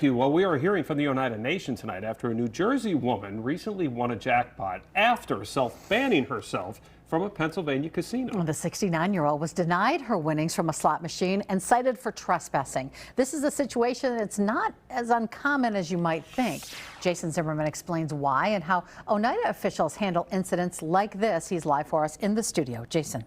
Well, we are hearing from the Oneida Nation tonight after a New Jersey woman recently won a jackpot after self-banning herself from a Pennsylvania casino. The 69-year-old was denied her winnings from a slot machine and cited for trespassing. This is a situation that's not as uncommon as you might think. Jason Zimmerman explains why and how Oneida officials handle incidents like this. He's live for us in the studio. Jason.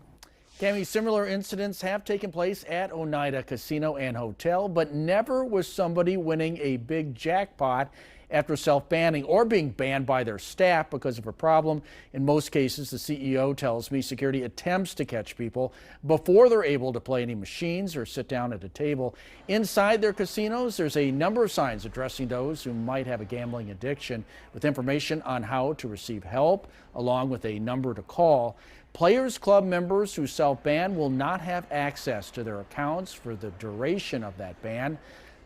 Tammy, similar incidents have taken place at Oneida Casino and Hotel, but never was somebody winning a big jackpot after self-banning or being banned by their staff because of a problem. In most cases, the CEO tells me security attempts to catch people before they're able to play any machines or sit down at a table. Inside their casinos, there's a number of signs addressing those who might have a gambling addiction, with information on how to receive help, along with a number to call. Players Club members who self-ban will not have access to their accounts for the duration of that ban.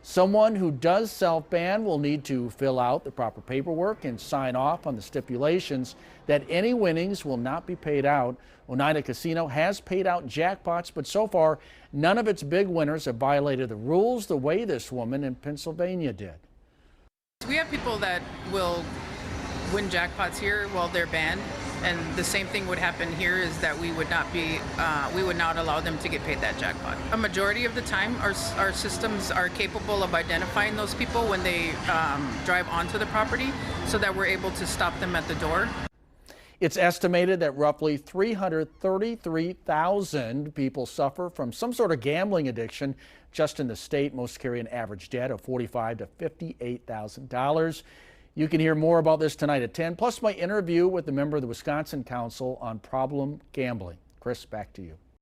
Someone who does self-ban will need to fill out the proper paperwork and sign off on the stipulations that any winnings will not be paid out. Oneida Casino has paid out jackpots, but so far, none of its big winners have violated the rules the way this woman in Pennsylvania did. We have people that will win jackpots here while they're banned, and the same thing would happen here, is that we would not allow them to get paid that jackpot. A majority of the time, our systems are capable of identifying those people when they drive onto the property, so that we're able to stop them at the door. It's estimated that roughly 333,000 people suffer from some sort of gambling addiction just in the state. Most carry an average debt of $45,000 to $58,000. You can hear more about this tonight at 10, plus my interview with a member of the Wisconsin Council on Problem Gambling. Chris, back to you.